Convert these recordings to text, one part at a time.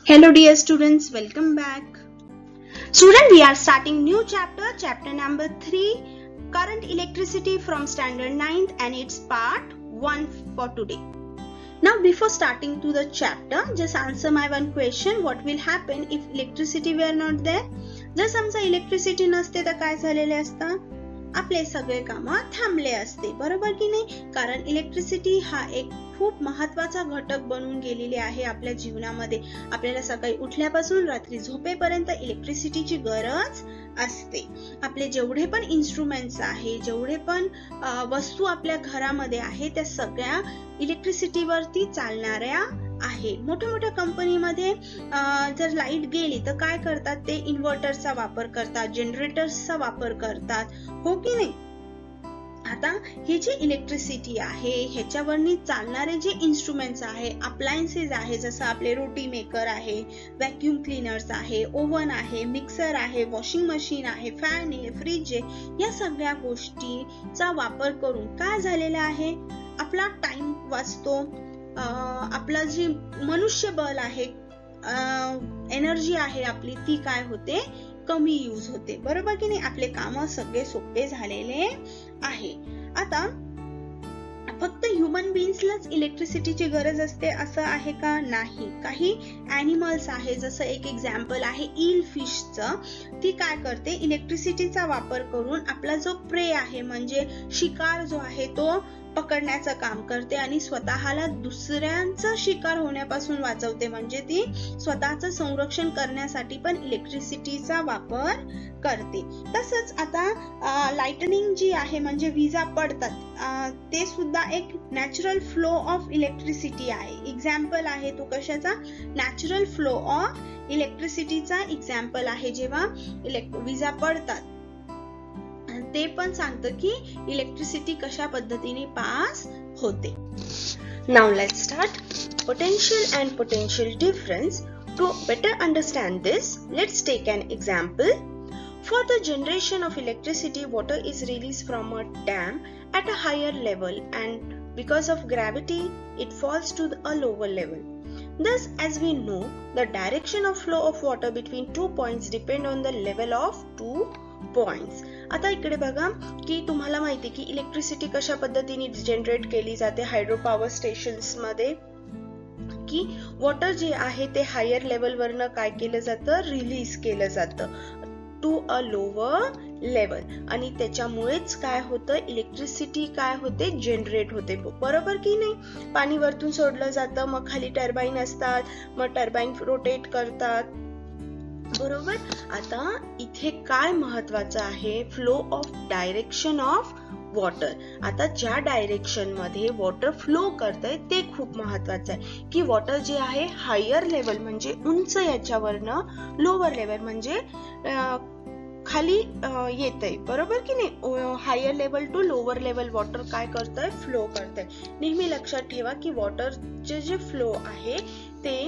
Hello dear students, welcome back. Student, we are starting new chapter number 3, current electricity from standard 9th and its part 1 for today. Now before starting to the chapter, just answer my one question. What will happen if electricity were not there? जर समजा electricity नसते तर काय झालेले असतं? आपले सगळे काम थांबले असते, बरोबर की नाही? कारण इलेक्ट्रिसिटी हा एक खूप महत्त्वाचा घटक बनून गेलेली आहे आपल्या जीवनामध्ये. आपल्याला सकाळी उठल्यापासून रात्री झोपेपर्यंत इलेक्ट्रिसिटीची गरज असते. आपले जेवढे पण इन्स्ट्रुमेंट्स आहे, जेवढे पण वस्तू आपल्या घरामध्ये आहे, त्या सगळ्या इलेक्ट्रिसिटीवरती चालणाऱ्या आहे. मोठ्या मोठ्या कंपनीमध्ये जर लाईट गेली तर काय करतात? ते इन्व्हर्टरचा वापर करतात, जनरेटर्सचा वापर करतात, हो की नाही? आता हे जे इलेक्ट्रिसिटी आहे ह्याच्यावरनी चालणारे जे इन्स्ट्रुमेंट्स आहे, अप्लायन्सेस आहे, जसं आपले रोटी मेकर आहे, व्हॅक्यूम क्लीनर्स आहे, ओव्हन आहे, मिक्सर आहे, वॉशिंग मशीन आहे, फॅन आहे, फ्रीज आहे, या सगळ्या गोष्टीचा वापर करून काय झालेला आहे? आपला टाइम वाचतो, आपला जी मनुष्यबळ आहे, एनर्जी आहे आपली, ती काय होते? कमी यूज होते, बरोबर की नाही? आपले काम सगळे सोपे झालेले आहे. आता फक्त ह्युमन बीइंग्सलाच इलेक्ट्रिसिटीची गरज असते असं आहे का? नाही. काही ॲनिमल्स आहे, जसं एक एक्झाम्पल आहे ईल फिशचं. ती काय करते? इलेक्ट्रिसिटीचा वापर करून आपला जो प्रे आहे म्हणजे शिकार जो आहे तो पकडण्याचं काम करते आणि स्वतःला दुसऱ्यांचा शिकार होण्यापासून वाचवते. म्हणजे ती स्वतःचं संरक्षण करण्यासाठी पण इलेक्ट्रिसिटीचा वापर करते. तसंच आता लाइटनिंग जी आहे म्हणजे विजा पडतात, ते सुद्धा एक नॅचरल फ्लो ऑफ इलेक्ट्रिसिटी आहे. एक्झाम्पल आहे तो कशाचा? नॅचरल फ्लो ऑफ इलेक्ट्रिसिटीचा एक्झाम्पल आहे. जेव्हा विजा पडतात ते पण सांगतं की इलेक्ट्रिसिटी कशा पद्धतीने पास होते. Now let's start. Potential and potential difference. To better understand this, let's take an example. For the generation of electricity, water is released from a dam at a higher level, and because of gravity, it falls to a lower level. Thus, as we know, the direction of flow of water between 2 points depend on the level of 2 points. आता इकडे बघा की तुम्हाला माहिती की electricity कशा पद्धतीने generate केली जाते हायड्रो पॉवर स्टेशन्स मध्ये, की वॉटर जे आहे ते हायर लेवल वरनं काय केलं जातं? रिलीज केलं जातं टू अ लोअर लेवल, आणि त्याच्यामुळेच काय होतं? इलेक्ट्रिसिटी काय होते? जनरेट होते, बरोबर की नाही? पाणी वरतून सोडलं जातं, मग खाली टर्बाईन असतात, मग टर्बाईन रोटेट करतात, बरोबर. आता इथे काय महत्वाचं आहे? Flow of direction of water. आता ज्या डायरेक्शन मध्ये वॉटर फ्लो करतंय ते खूप महत्वाचं आहे, की वॉटर जे आहे हायर लेवल म्हणजे उंच याच्यावरनं लोअर लेवल म्हणजे खाली येतंय, बरोबर की नाही? Higher level to lower level water काय करतंय? फ्लो करतंय. नेहमी लक्षात ठेवा की वॉटरचे जे फ्लो आहे ते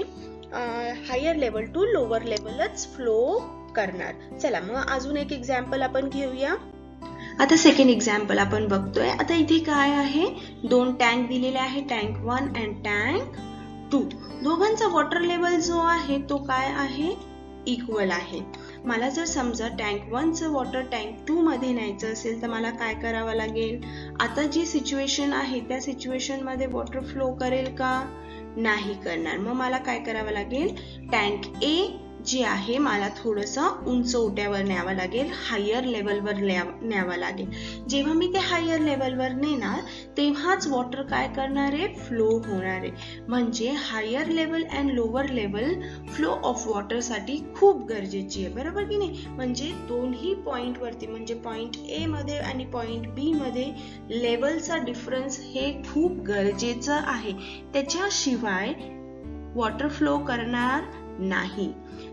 हायर लेवल टू लोअर लेवलच फ्लो करणार. चला मग अजून एक एक्झाम्पल आपण घेऊया. आता सेकंड एक्झाम्पल आपण बघतोय. आता इथे काय आहे? 2 टँक दिलेले आहे, टँक 1 अँड टँक 2. दोघांचा वॉटर लेवल जो आहे तो काय आहे? इक्वल आहे. मला जर समजा टँक 1 चं वॉटर टँक 2 मध्ये न्यायचं असेल तर मला काय करावं लागेल? आता जी सिच्युएशन आहे त्या सिच्युएशन मध्ये वॉटर फ्लो करेल का? नाही करणार. मग मला काय करावं लागेल? टँक ए जे आहे मला थोडंसं उंच उट्यावर न्यावं लागेल, हायर लेवलवर न्यावं लागेल. जेव्हा मी ते हायर लेवलवर नेणार तेव्हाच वॉटर काय करणार आहे? फ्लो होणार आहे. म्हणजे higher level and lower level flow of water साठी खूप गरजेची आहे, बरोबर की नाही? म्हणजे दोन्ही पॉइंट वरती म्हणजे पॉइंट ए मध्ये आणि पॉइंट बी मध्ये लेवलचा डिफरन्स हे खूप गरजेचं आहे. त्याच्याशिवाय वॉटर फ्लो करणार नाही.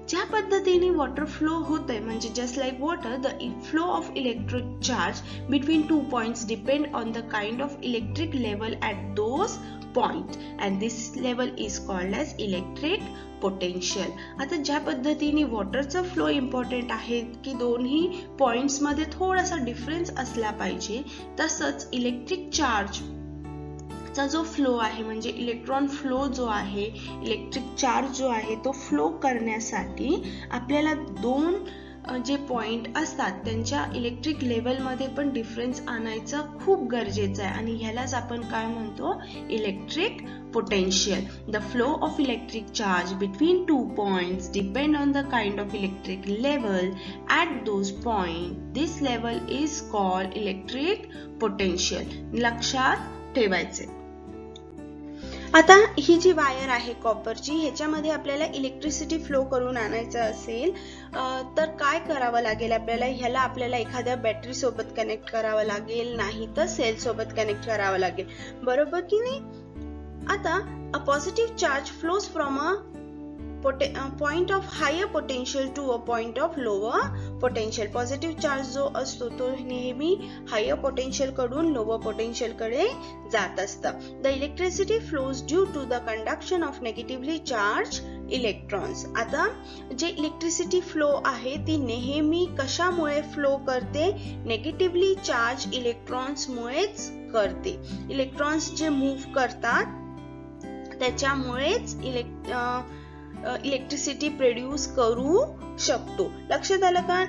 ज्या पद्धतीने वॉटर फ्लो होतंय म्हणजे just like water, the flow of electric charge between 2 points depend on the kind of electric level at those point, and this level is called as electric potential. आता ज्या पद्धतीने वॉटरचा flow important आहे की दोन्ही points मध्ये थोडासा difference असला पाहिजे, तसंच इलेक्ट्रिक चार्ज चा जो फ्लो आहे म्हणजे इलेक्ट्रॉन फ्लो जो आहे, इलेक्ट्रिक चार्ज जो आहे तो फ्लो करण्यासाठी आपल्याला दोन जे पॉइंट असतात त्यांच्या इलेक्ट्रिक लेवल मध्ये पण डिफरन्स आणायचं खूप गरजेचं आहे आणि ह्यालाच आपण काय म्हणतो, electric potential. The flow of electric charge between two points depend on the kind of electric level at those points. This level is called electric potential. लक्षात ठेवायचे. आता ही जी वायर आहे कॉपरची, ह्याच्यामध्ये आपल्याला इलेक्ट्रिसिटी फ्लो करून आणायचं असेल तर काय करावं लागेल आपल्याला, ह्याला आपल्याला एखाद्या बॅटरी सोबत कनेक्ट करावं लागेल, नाही तर सेल सोबत कनेक्ट करावं लागेल, बरोबर की नाही. आता a positive charge flows from a point of higher potential to a point of lower potential. Positive charge जो असतो तो नेहमी हायर पोटेन्शियल कडून लोअर पोटेन्शियल कडे जात असतं. The electricity flows due to the conduction of negatively charge electrons. आता जे इलेक्ट्रिसिटी फ्लो आहे ती नेहमी कशामुळे फ्लो करते, नेगेटिव्हली चार्ज इलेक्ट्रॉन्स मुळेच करते. इलेक्ट्रॉन्स जे मूव्ह करतात त्याच्यामुळेच इलेक्ट्रिसिटी प्रोड्यूस करू शकतो. लक्षात आलं का.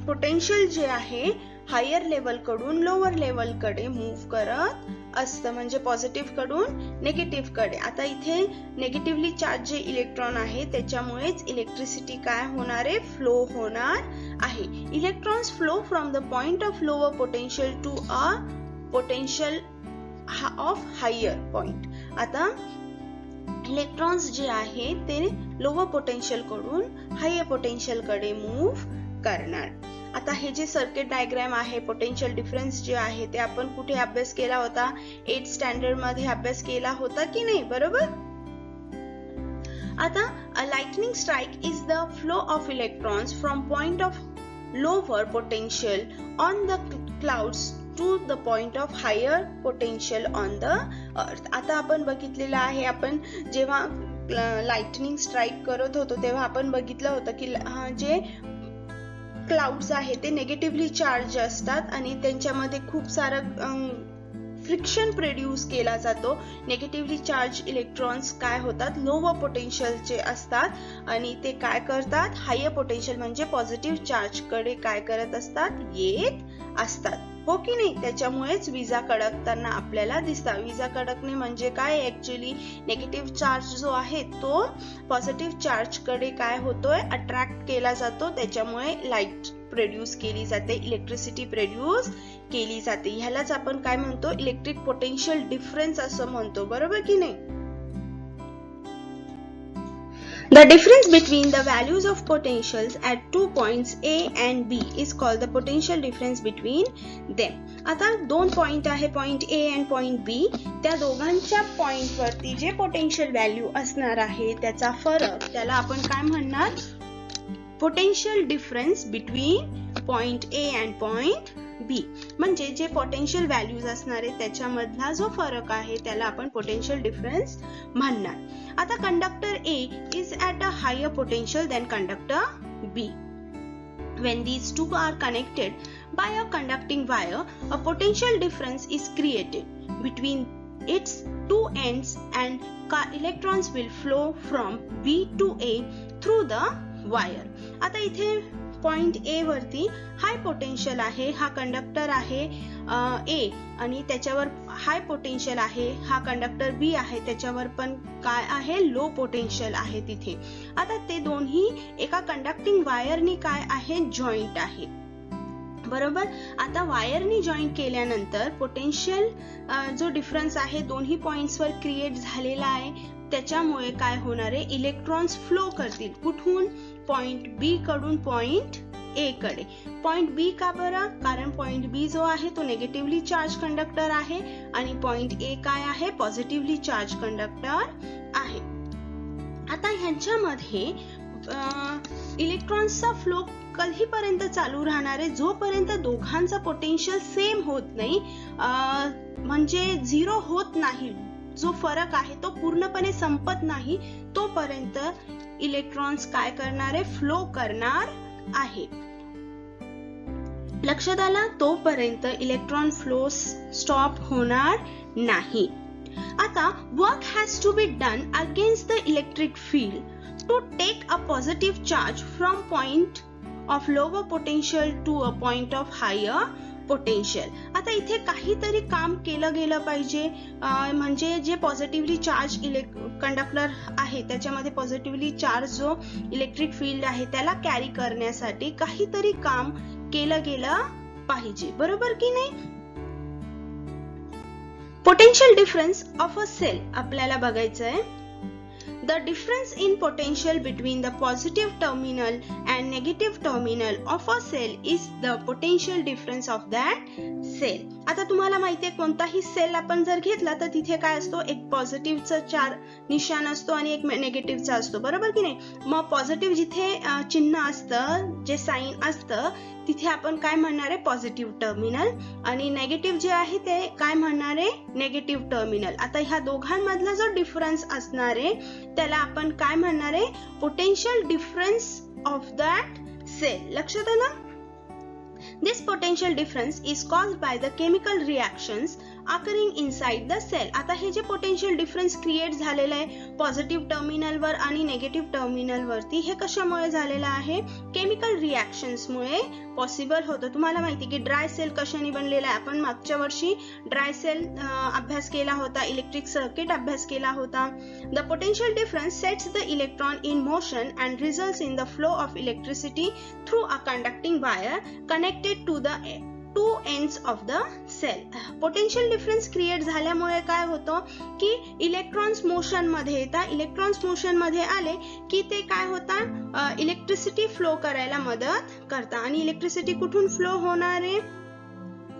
पोटेन्शियल जे आहे हायर लेवल कडून लोअर लेवल कडे मूव्ह करत असतं, म्हणजे पॉझिटिव्ह कडून नेगेटिव्ह कडे. आता इथे नेगेटिव्हली चार्ज जे इलेक्ट्रॉन आहे त्याच्यामुळेच इलेक्ट्रिसिटी काय होणार आहे, फ्लो होणार आहे. Electrons flow from the point of lower potential to a potential of higher point. आता इलेक्ट्रॉन्स जे आहे ते लोअर पोटेन्शियल कडून हायर पोटेन्शियल कडे मूव्ह करणार. आता हे जे सर्किट डायग्राम आहे, पोटेन्शियल डिफरन्स जे आहे ते आपण कुठे अभ्यास केला होता, 8th स्टँडर्ड मध्ये अभ्यास केला होता की नाही, बरोबर. आता a lightning strike is the flow of electrons from point of lower potential on the clouds to the point of higher potential on the earth. आता आपण बघितलेलं आहे, आपण जेव्हा लाइटनिंग स्ट्राइक करत होतो तेव्हा आपण बघितलं होतं की जे क्लाउड्स आहे ते नेगेटिव्हली चार्ज असतात आणि त्यांच्यामध्ये खूप सारं फ्रिक्शन प्रोड्यूस केला जातो. नेगेटिव्हली चार्ज इलेक्ट्रॉन्स काय होतात, लोअर पोटेन्शियलचे असतात आणि ते काय करतात, हायर पोटेन्शियल म्हणजे पॉझिटिव्ह चार्ज कडे काय करत असतात, येत असतात, हो की नाही. त्याच्यामुळेच विजा कडकताना आपल्याला दिसतात. विजा कडकणे म्हणजे काय, ऍक्च्युली नेगेटिव्ह चार्ज जो आहे तो पॉझिटिव्ह चार्ज कडे काय होतोय, अट्रॅक्ट केला जातो, त्याच्यामुळे लाईट प्रोड्यूस केली जाते, इलेक्ट्रिसिटी प्रोड्यूस केली जाते. ह्यालाच आपण काय म्हणतो, इलेक्ट्रिक पोटेन्शियल डिफरन्स असं म्हणतो, बरोबर की नाही. The difference between the values of potentials at two points A and B is called the potential difference between them. आता दोन पॉइंट आहे, point A and point B. त्या दोघांच्या पॉइंट वरती जे पोटेन्शियल व्हॅल्यू असणार आहे त्याचा फरक, त्याला आपण काय म्हणणार, potential difference between point A and point B. म्हणजे जे पोटेन्शियल व्हॅल्यूज असणार आहे त्याच्यामधला जो फरक आहे त्याला आपण पोटेन्शियल डिफरन्स म्हणणार. आता conductor A is at a higher potential than conductor B. When these two are connected by a conducting wire, a potential difference is created between its two ends and electrons will flow from B to A through the wire. आता इथे point A वरती हाय potential आहे, हा conductor आहे A आणि त्याच्यावर हाय potential आहे, हा कंडक्टर B आहे, त्याच्यावर पण काय आहे, लो पोटेन्शियल आहे तिथे. आता ते दोन्ही एका कंडक्टिंग वायरनी काय आहे, जॉईंट आहे, बरोबर. आता वायरनी जॉईंट केल्यानंतर पोटेन्शियल जो डिफरन्स आहे दोन्ही पॉइंट्स वर क्रिएट झालेला आहे, त्याच्यामुळे काय होणार आहे, इलेक्ट्रॉन्स फ्लो करतील. कुठून, पॉइंट B कडून पॉइंट A कडे. पॉइंट B का बरं, कारण पॉइंट B जो आहे तो नेगेटिव्हली चार्ज कंडक्टर आहे आणि पॉइंट A काय आहे, पॉझिटिव्हली चार्ज कंडक्टर आहे. आता ह्यांच्यामध्ये इलेक्ट्रॉन्सचा फ्लो कधीपर्यंत चालू राहणार आहे, जोपर्यंत दोघांचा पोटेन्शियल सेम होत नाही, म्हणजे 0 होत नाही, जो फरक आहे तो पूर्णपणे संपत नाही, तोपर्यंत इलेक्ट्रॉन्स काय करणार आहे, फ्लो करणार आहे. लक्षात आलं, तोपर्यंत इलेक्ट्रॉन फ्लो स्टॉप होणार नाही. आता work has to be done against the electric field to take a positive charge from point of lower potential to a point of higher potential. आता इथे काहीतरी काम केलं गेलं पाहिजे, म्हणजे जे पॉझिटिव्हली चार्ज कंडक्टर आहे त्याच्यामध्ये पॉझिटिव्हली चार्ज जो इलेक्ट्रिक फील्ड आहे त्याला कॅरी करण्यासाठी काहीतरी काम केलं गेलं पाहिजे, बरोबर की नाही. Potential difference of a cell आपल्याला बघायचं आहे. The difference in potential between the positive terminal and negative terminal of a cell is the potential difference of that cell. आता तुम्हाला माहिती आहे, कोणताही सेल आपण जर घेतला तर तिथे काय असतो, एक पॉझिटिव्हचा निशाण असतो आणि एक नेगेटिव्हचा असतो, बरोबर की नाही. मग पॉझिटिव्ह जिथे चिन्ह असतं, जे साइन असतं, तिथे आपण काय म्हणणार आहे, पॉझिटिव्ह टर्मिनल, आणि नेगेटिव्ह जे आहे ते काय म्हणणार आहे, नेगेटिव्ह टर्मिनल. आता ह्या दोघांमधला जो डिफरन्स असणार आहे त्याला आपण काय म्हणणार आहे, potential difference of that cell. लक्षात आलं. This potential difference is caused by the chemical reactions occurring inside the cell. आता हे जे potential difference create झालेलं आहे पॉझिटिव्ह टर्मिनल वर आणि नेगेटिव्ह टर्मिनल वरती, हे कशामुळे झालेलं आहे, केमिकल रिएक्शन्स मुळे पॉसिबल होतं. तुम्हाला माहिती की ड्राय सेल कशाने बनलेला आहे, आपण मागच्या वर्षी ड्राय सेल अभ्यास केला होता, इलेक्ट्रिक सर्किट अभ्यास केला होता. The potential difference sets the electron in motion and results in the flow of electricity through a conducting wire connected to the two ends of the cell. Potential difference create झाल्यामुळे काय होतं की electrons motion मध्ये येतात. Electrons motion मध्ये आले की ते काय होतात, इलेक्ट्रिसिटी फ्लो करायला मदत करतात. आणि इलेक्ट्रिसिटी कुठून फ्लो होणार आहे,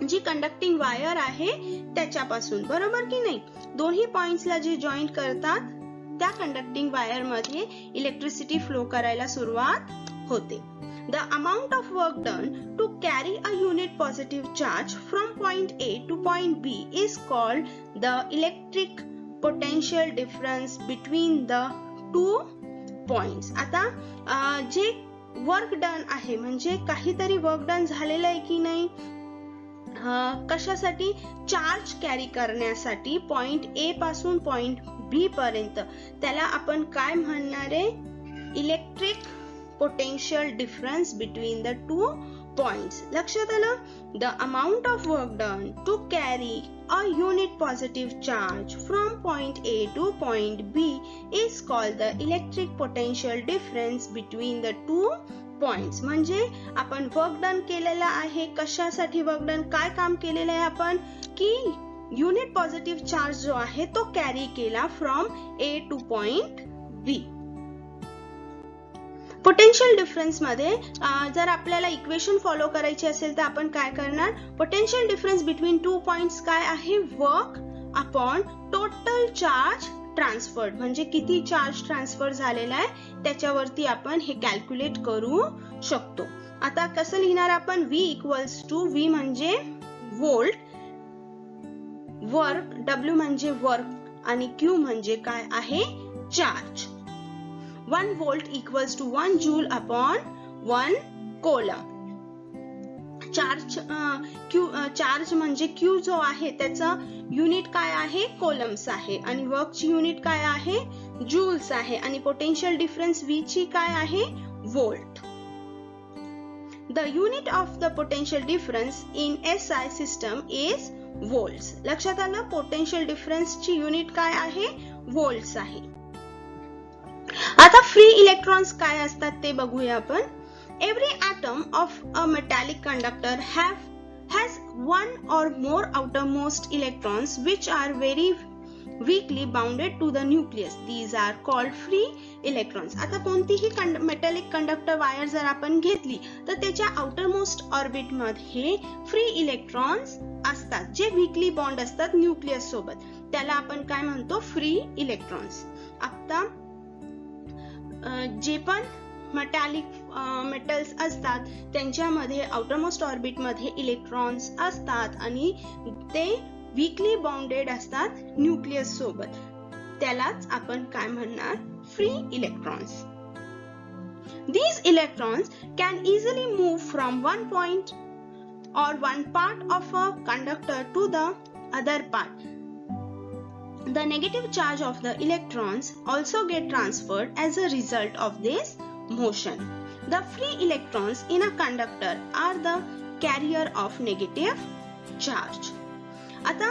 जी कंडक्टिंग वायर आहे त्याच्यापासून, बरोबर की नाही. दोन्ही पॉइंट्सला जे जॉईंट करतात त्या कंडक्टिंग वायर मध्ये इलेक्ट्रिसिटी फ्लो करायला सुरुवात होते. The amount of work done to carry a unit positive charge from point A to point B is called the electric potential difference between the two points. आता जे work done आहे म्हणजे काहीतरी work done झालेलं आहे की नाही, कशासाठी, चार्ज कॅरी करण्यासाठी पॉइंट A पासून पॉइंट B पर्यंत, त्याला आपण काय म्हणणार आहे, electric potential difference between the two points. लक्षात आलं. The amount of work done to carry a unit positive charge from point A to point B is called the electric potential difference between the two points. म्हणजे आपण work done केलेला आहे, कशासाठी work done, काय काम केलेलं आहे आपण, की युनिट पॉझिटिव्ह चार्ज जो आहे तो कॅरी केला from A two point B. Potential difference मध्ये जर आपल्याला इक्वेशन फॉलो करायची असेल तर आपण काय करणार, potential difference between two points काय आहे, work upon total charge transferred, म्हणजे किती चार्ज ट्रान्सफर झालेला आहे त्याच्यावरती आपण हे कॅल्क्युलेट करू शकतो. आता कसं लिहिणार आपण, V इक्वल्स टू, V म्हणजे व्होल्ट, वर्क, W म्हणजे वर्क आणि Q म्हणजे काय आहे, charge. 1 volt equals to 1 joule upon 1 coulomb. Charge म्हणजे Q जो आहे त्याचा युनिट काय आहे, कोलम्स आहे, आणि वर्कची युनिट काय आहे, जूल्स आहे, आणि पोटेन्शियल डिफरन्स V ची काय आहे, volt. The unit of the potential difference in SI system is volts. लक्षात आलं. पोटेन्शियल डिफरन्स ची युनिट काय आहे, व्होल्ट्स आहे. आता फ्री इलेक्ट्रॉन्स काय असतात ते बघूया आपण. Every atom of a metallic conductor has one or more outermost electrons which are very weakly bounded to the nucleus. These are called free electrons. आता कोणतीही मेटॅलिक कंडक्टर वायर जर आपण घेतली तर त्याच्या आउटरमोस्ट ऑर्बिट मध्ये फ्री इलेक्ट्रॉन्स असतात जे वीकली बॉन्ड असतात न्यूक्लियस सोबत, त्याला आपण काय म्हणतो, फ्री इलेक्ट्रॉन्स. आता जे पण मेटल्स असतात त्यांच्यामध्ये आउटरमोस्ट ऑर्बिट मध्ये इलेक्ट्रॉन्स असतात आणि ते वीकली बाउंडेड असतात न्यूक्लियस सोबत, त्यालाच आपण काय म्हणणार, free electrons. These electrons can easily move from one point or one part of a conductor to the other part, the negative charge of the electrons also get transferred as a result of this motion. The free electrons in a conductor are the carrier of negative charge. आता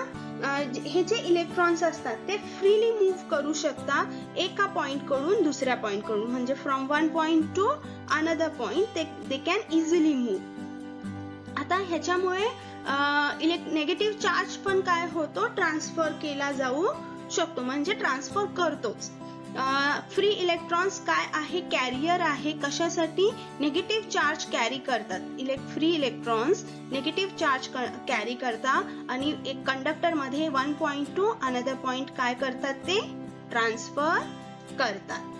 हे जे electrons असतात ते freely move करू शकतात एका point कडून दुसऱ्या पॉइंट कडून, म्हणजे from one point to another point they can easily move. आता ह्याच्यामुळे नेगेटिव्ह चार्ज पण काय होतो, ट्रान्सफर केला जाऊ शकतो, म्हणजे ट्रान्सफर करतोच. फ्री इलेक्ट्रॉन्स काय आहे, कॅरियर आहे. कशासाठी? निगेटिव्ह चार्ज कॅरी करतात. Free electrons negative charge carry करतात आणि एक कंडक्टर मध्ये one point to another point काय करतात, ते ट्रान्सफर करतात.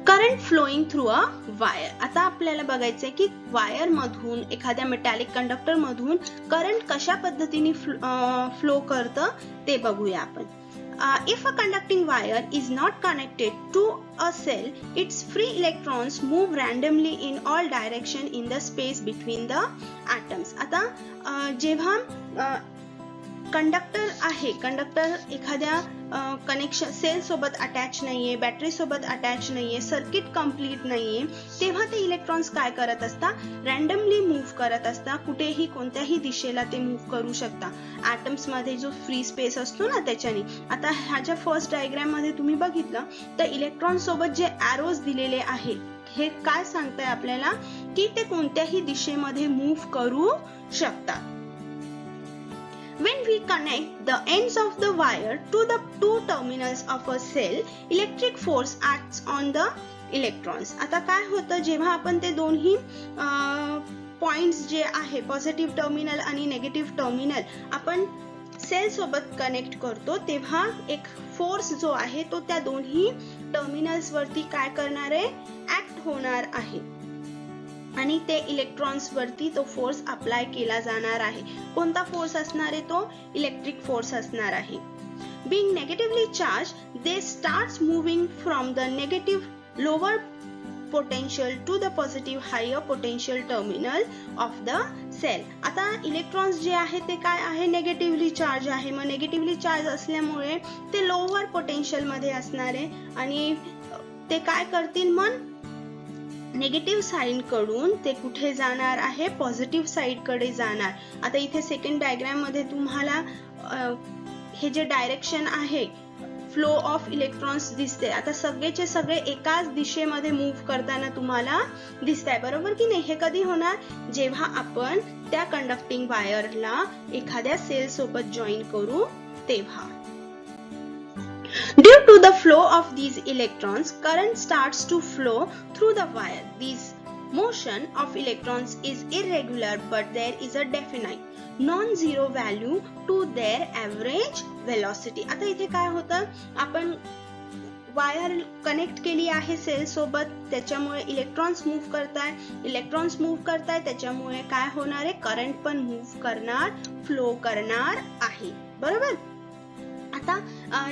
Current flowing through a wire. आता आपल्याला बघायचंय की वायर मधून, एखाद्या मेटॅलिक कंडक्टर मधून करंट कशा पद्धतीने फ्लो करतं ते बघूया आपण. If a conducting wire is not connected to a cell, its free electrons move randomly in all direction in the space between the atoms. आता जेव्हा कंडक्टर आहे, कंडक्टर एखाद्या कनेक्शन सेल सोबत अटॅच नाहीये, बॅटरी सोबत अटॅच नाहीये, circuit complete नाहीये, तेव्हा ते इलेक्ट्रॉन्स काय करत असतात, रॅन्डमली मूव्ह करत असतात. कुठेही कोणत्याही दिशेला ते मूव्ह करू शकतात ऍटम्स मध्ये जो फ्री स्पेस असतो ना त्याच्याने. आता ह्याच्या फर्स्ट डायग्राम मध्ये तुम्ही बघितलं तर इलेक्ट्रॉन सोबत जे एरोज दिलेले आहेत हे काय सांगताय आपल्याला की ते कोणत्याही दिशेमध्ये मूव्ह करू शकतात. When we connect the ends of the wire to the two terminals of a cell, electric force acts on the electrons. आता काय होतं, जेव्हा आपण ते दोन्ही पॉइंट्स जे आहे पॉझिटिव्ह टर्मिनल आणि नेगेटिव्ह टर्मिनल आपण सेल सोबत कनेक्ट करतो, तेव्हा एक फोर्स जो आहे तो त्या दोन्ही टर्मिनल्स वरती काय करणार आहे, ऍक्ट होणार आहे आणि ते इलेक्ट्रॉन्स वरती तो फोर्स अप्लाय केला जाणार आहे. कोणता फोर्स असणार आहे, तो इलेक्ट्रिक फोर्स असणार आहे. Being negatively charged, they starts moving from the negative lower potential to the positive higher potential terminal of the cell. आता इलेक्ट्रॉन्स जे आहे ते काय आहे, नेगेटिव्हली चार्ज आहे. मग नेगेटिव्हली चार्ज असल्यामुळे ते लोअर पोटेन्शियल मध्ये असणार आहे आणि ते काय करतील, मग नेगेटिव्ह साइड कडून ते कुठे जाणार आहे, पॉझिटिव्ह साइड कडे जाणार. आता इथे सेकंड डायग्राम मध्ये तुम्हाला हे जे डायरेक्शन आहे फ्लो ऑफ इलेक्ट्रॉन्स दिसते. आता सगळेचे सगळे एकाच दिशेमध्ये मूव्ह करताना तुम्हाला दिसताय, बरोबर की नाही. हे कधी होणार, जेव्हा आपण त्या कंडक्टिंग वायरला एखाद्या सेल सोबत जॉईन करू तेव्हा. Due to the flow of these electrons, current starts to flow through the wire. This motion of electrons is irregular, but there is a definite non-zero value to their average velocity. आता इथे काय होतं, आपण wire connect केली आहे sale सोबत, त्याच्यामुळे electrons move करताय, त्याच्यामुळे काय होणार आहे, करंट पण मूव्ह करणार, फ्लो करणार आहे, बरोबर. आता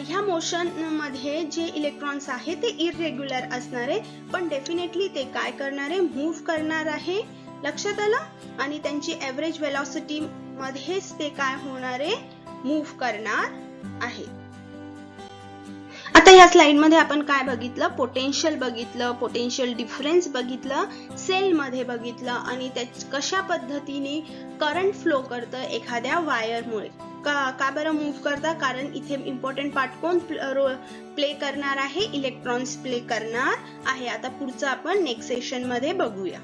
ह्या मोशन मध्ये जे इलेक्ट्रॉन्स आहे ते इरेग्युलर असणार आहे, पण डेफिनेटली ते काय करणार आहे, मूव्ह करणार आहे. लक्षात आलं. आणि त्यांची एव्हरेज वेलॉसिटी मध्येच ते काय होणार आहे, मूव्ह करणार आहे. आता या स्लाइड मध्ये आपण काय बघितलं, पोटेन्शियल बघितलं, पोटेन्शियल डिफरन्स बघितलं, सेल मध्ये बघितलं आणि कशा पद्धतीने करंट फ्लो करतं एखाद्या वायरमुळे. का बरं मूव्ह करतं, कारण इथे इम्पॉर्टंट पार्ट कोण प्ले करणार आहे, इलेक्ट्रॉन्स प्ले करणार आहे. आता पुढचं आपण नेक्स्ट सेशन मध्ये बघूया.